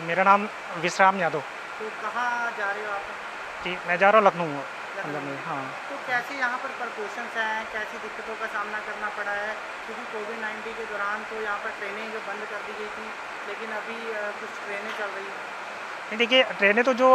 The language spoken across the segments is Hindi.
मेरा नाम विश्राम यादव। तो कहाँ जा रहे हो आप? जी, मैं जा रहा हूँ लखनऊ लखनऊ मतलब में। में। हाँ। तो कैसे यहाँ पर प्रिकॉशंस हैं, कैसी दिक्कतों का सामना करना पड़ा है? क्योंकि कोविड-19 के दौरान तो यहाँ पर ट्रेनें जो बंद कर दी गई थी, लेकिन अभी कुछ ट्रेनें चल रही हैं। नहीं देखिए, ट्रेनें तो जो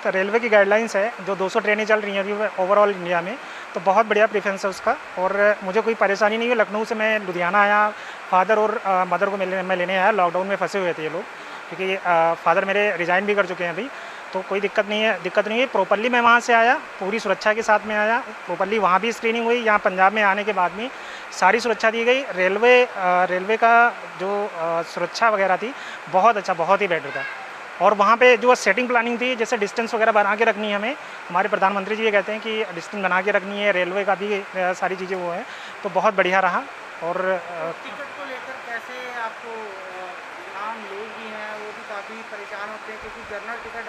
रेलवे की गाइडलाइंस है, जो 200 ट्रेनें चल रही हैं अभी ओवरऑल इंडिया में, तो बहुत बढ़िया प्रेफरेंस है उसका। और मुझे कोई परेशानी नहीं है। लखनऊ से मैं लुधियाना आया, फादर और मदर को मैं लेने आया। लॉकडाउन में फंसे हुए थे ये लोग, क्योंकि फादर मेरे रिज़ाइन भी कर चुके हैं अभी, तो कोई दिक्कत नहीं है। प्रॉपरली मैं वहाँ से आया, पूरी सुरक्षा के साथ में आया। प्रॉपरली वहाँ भी स्क्रीनिंग हुई, यहाँ पंजाब में आने के बाद में सारी सुरक्षा दी गई। रेलवे का जो सुरक्षा वगैरह थी, बहुत अच्छा, बहुत ही बेटर था। और वहाँ पे जो सेटिंग प्लानिंग थी, जैसे डिस्टेंस वगैरह बना के रखनी है हमें, हमारे प्रधानमंत्री जी ये कहते हैं कि डिस्टेंस बना के रखनी है, रेलवे का भी सारी चीज़ें वो है, तो बहुत बढ़िया रहा। और तो टिकट को लेकर कैसे आपको आम लोग भी हैं, वो भी काफ़ी परेशान होते हैं क्योंकि जनरल टिकट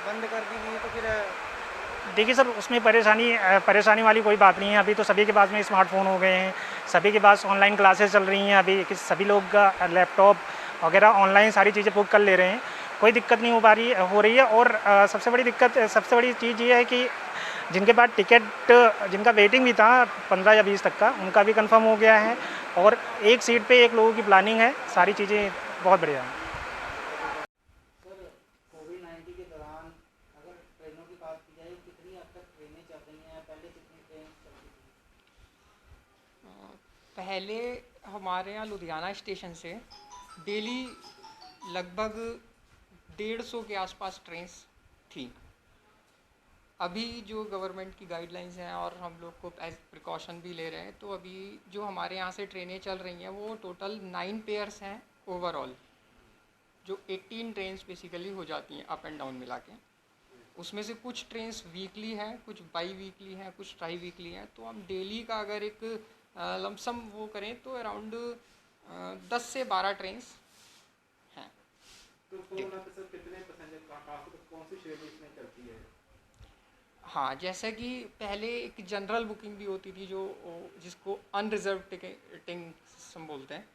बंद कर दी गई, तो फिर देखिए सर, उसमें परेशानी वाली कोई बात नहीं है। अभी तो सभी के पास में स्मार्टफ़ोन हो गए हैं, सभी के पास ऑनलाइन क्लासेस चल रही हैं अभी, कि सभी लोग का लैपटॉप वगैरह ऑनलाइन सारी चीज़ें बुक कर ले रहे हैं। कोई दिक्कत नहीं हो रही है। और सबसे बड़ी चीज़ ये है कि जिनके पास टिकट, जिनका वेटिंग भी था 15 या 20 तक का, उनका भी कंफर्म हो गया है। और एक सीट पे एक लोगों की प्लानिंग है, सारी चीज़ें बहुत बढ़िया हैं। सर कोविड-19 के दौरान अगर ट्रेनों की बात की जाए, कितनी अब तक ट्रेनें चल रही हैं? पहले कितनी ट्रेन चलती थी? पहले हमारे यहाँ लुधियाना स्टेशन से डेली लगभग 150 के आसपास ट्रेन्स थी। अभी जो गवर्नमेंट की गाइडलाइंस हैं और हम लोग को एज प्रिकॉशन भी ले रहे हैं, तो अभी जो हमारे यहाँ से ट्रेनें चल रही हैं वो टोटल 9 पेयर्स हैं ओवरऑल, जो 18 ट्रेन्स बेसिकली हो जाती हैं अप एंड डाउन मिला के। उसमें से कुछ ट्रेन्स वीकली हैं, कुछ बाई वीकली हैं, कुछ ट्राई वीकली हैं। तो हम डेली का अगर एक लमसम वो करें तो अराउंड 10 से 12 ट्रेन्स हैं। तो कोरोना पे सर कितने पैसेंजर कौन सी श्रेणी इसमें चलती है? हाँ, जैसे कि पहले एक जनरल बुकिंग भी होती थी, जो जिसको अनरिजर्व टिकटिंग सिस्टम बोलते हैं,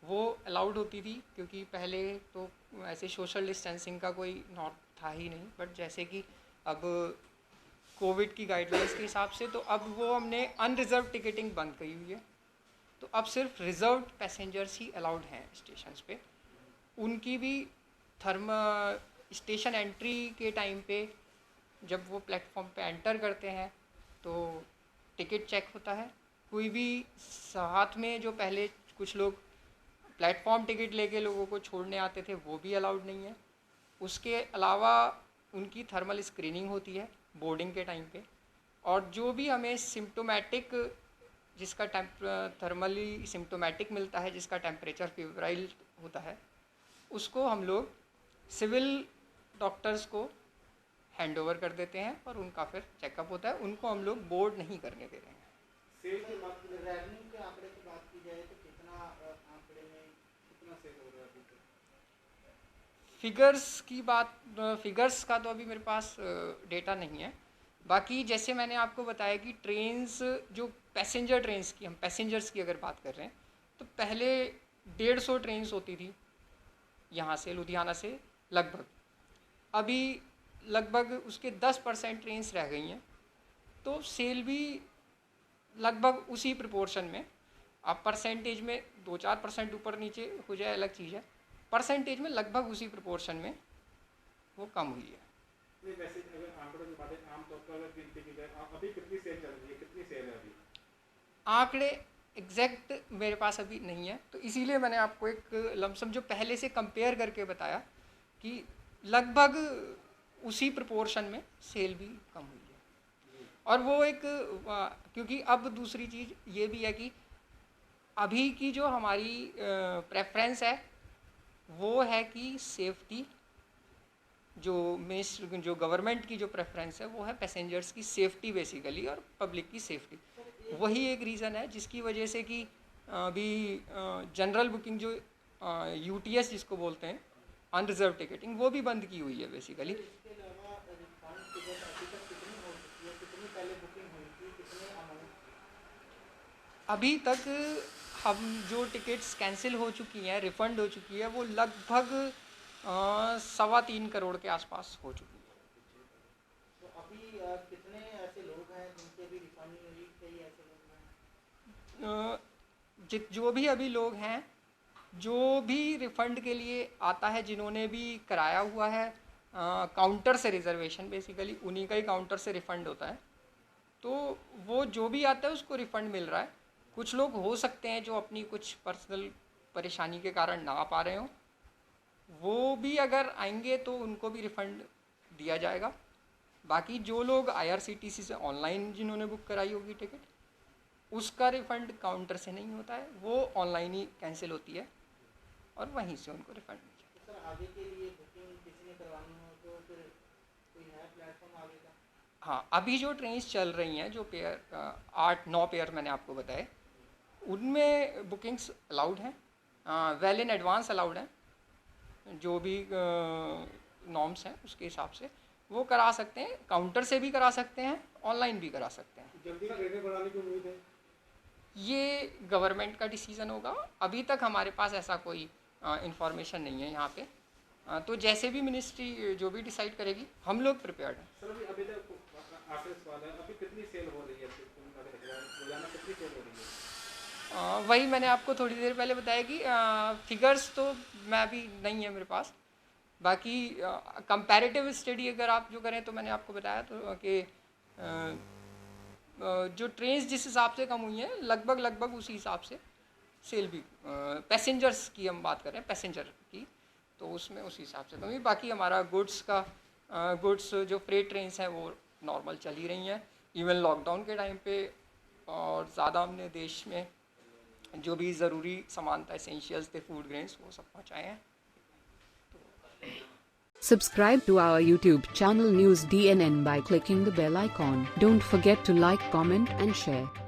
वो अलाउड होती थी, क्योंकि पहले तो ऐसे सोशल डिस्टेंसिंग का कोई नॉट था ही नहीं। बट जैसे कि अब कोविड की गाइडलाइंस के हिसाब से तो अब वो हमने अनरिजर्व टिकटिंग बंद करी हुई है। तो अब सिर्फ रिजर्व्ड पैसेंजर्स ही अलाउड हैं स्टेशंस पे। उनकी भी थर्म स्टेशन एंट्री के टाइम पे जब वो प्लेटफॉर्म पे एंटर करते हैं तो टिकट चेक होता है। कोई भी साथ में जो पहले कुछ लोग प्लेटफॉर्म टिकट लेके लोगों को छोड़ने आते थे, वो भी अलाउड नहीं है। उसके अलावा उनकी थर्मल स्क्रीनिंग होती है बोर्डिंग के टाइम पे। और जो भी हमें सिम्टोमेटिक, जिसका थर्मली सिम्टोमेटिक मिलता है, जिसका टेम्परेचर फेवराइल होता है, उसको हम लोग सिविल डॉक्टर्स को हैंड ओवर कर देते हैं और उनका फिर चेकअप होता है। उनको हम लोग बोर्ड नहीं करने दे रहे हैं। सेल की बात की जाए, रेवेन्यू के आंकड़े की बात की जाए तो कितना आंकड़े में कितना सेल हो रहा है अभी तक? फिगर्स का तो अभी मेरे पास डेटा नहीं है। बाकी जैसे मैंने आपको बताया कि ट्रेन्स, जो पैसेंजर ट्रेन्स की, हम पैसेंजर्स की अगर बात कर रहे हैं, तो पहले 150 ट्रेन्स होती थी यहाँ से लुधियाना से लगभग। अभी लगभग उसके 10% ट्रेन्स रह गई हैं। तो सेल भी लगभग उसी प्रोपोर्शन में, अब परसेंटेज में 2-4% ऊपर नीचे हो जाए अलग चीज़ है, परसेंटेज में लगभग उसी प्रोपोर्शन में वो कम हुई है। नहीं, वैसे अगर आंकड़ों की बात है, आमतौर पर अगर गिनती की जाए, अभी कितनी सेल चल रही है, कितनी सेल है अभी? आंकड़े एग्जैक्ट मेरे पास अभी नहीं है, तो इसीलिए मैंने आपको एक लमसम जो पहले से कंपेयर करके बताया कि लगभग उसी प्रोपोर्शन में सेल भी कम हुई है। और वो एक क्योंकि अब दूसरी चीज़ ये भी है कि अभी की जो हमारी प्रेफरेंस है वो है कि सेफ्टी, जो गवर्नमेंट की जो प्रेफरेंस है वो है पैसेंजर्स की सेफ्टी बेसिकली, और पब्लिक की सेफ्टी। वही एक रीज़न है जिसकी वजह से कि अभी जनरल बुकिंग जो यूटीएस जिसको बोलते हैं, अनरिजर्व टिकटिंग, वो भी बंद की हुई है बेसिकली। इसके अलावा रिफंड टिकट अभी तक कितनी हो चुकी है, कितनी पहले बुकिंग हुई थी, कितने अमाउंट? अभी तक हम जो टिकट्स कैंसिल हो चुकी हैं, रिफ़ंड हो चुकी है, वो लगभग 3.25 करोड़ के आसपास हो चुकी है। तो अभी कितने ऐसे लोग हैं जिनके भी रिफंड नहीं हुई, कई ऐसे लोग हैं? जो भी अभी लोग हैं, जो भी रिफ़ंड के लिए आता है, जिन्होंने भी कराया हुआ है काउंटर से रिज़र्वेशन, बेसिकली उन्हीं का ही काउंटर से रिफ़ंड होता है, तो वो जो भी आता है उसको रिफ़ंड मिल रहा है। कुछ लोग हो सकते हैं जो अपनी कुछ पर्सनल परेशानी के कारण ना आ पा रहे हों, वो भी अगर आएंगे तो उनको भी रिफ़ंड दिया जाएगा। बाकी जो लोग IRCTC से ऑनलाइन जिन्होंने बुक कराई होगी टिकट, उसका रिफ़ंड काउंटर से नहीं होता है, वो ऑनलाइन ही कैंसिल होती है और वहीं से उनको रिफ़ंड मिल जाता है। तो सर आगे के लिए बुकिंग किसी ने करवानी हो तो फिर कोई है प्लेटफॉर्म आगे का? हाँ, अभी जो ट्रेन्स चल रही हैं, जो पेयर 8-9 पेयर मैंने आपको बताए, उनमें बुकिंग्स अलाउड हैं, वेल इन एडवांस अलाउड हैं। जो भी नॉर्म्स हैं उसके हिसाब से वो करा सकते हैं, काउंटर से भी करा सकते हैं, ऑनलाइन भी करा सकते हैं। जल्दी ट्रेनें बढ़ाने की उम्मीद है? ये गवर्नमेंट का डिसीज़न होगा। अभी तक हमारे पास ऐसा कोई इंफॉर्मेशन नहीं है यहाँ पे। तो जैसे भी मिनिस्ट्री जो भी डिसाइड करेगी, हम लोग प्रिपेयर्ड हैं। सर अभी तक आखिरी सवाल है, अभी कितनी सेल हो रही है रोजाना, कितनी सेल हो रही है? वही मैंने आपको थोड़ी देर पहले बताया कि फिगर्स तो मैं अभी नहीं है मेरे पास। बाकी कंपैरेटिव स्टडी अगर आप जो करें तो मैंने आपको बताया तो कि जो ट्रेन्स जिस हिसाब से कम हुई हैं, लगभग उसी हिसाब से सेल भी, पैसेंजर्स की हम बात कर रहे हैं, पैसेंजर की, तो उसमें उसी हिसाब से कमी। बाकी हमारा गुड्स जो फ्रेट ट्रेन्स हैं वो नॉर्मल चल ही रही हैं, इवन लॉकडाउन के टाइम पे। और ज़्यादा हमने देश में जो भी ज़रूरी सामान था, एसेंशियल्स थे, फूड ग्रेन्स, वो सब पहुँचाए हैं। Subscribe to our YouTube channel News DNN by clicking the bell icon. Don't forget to like, comment and share.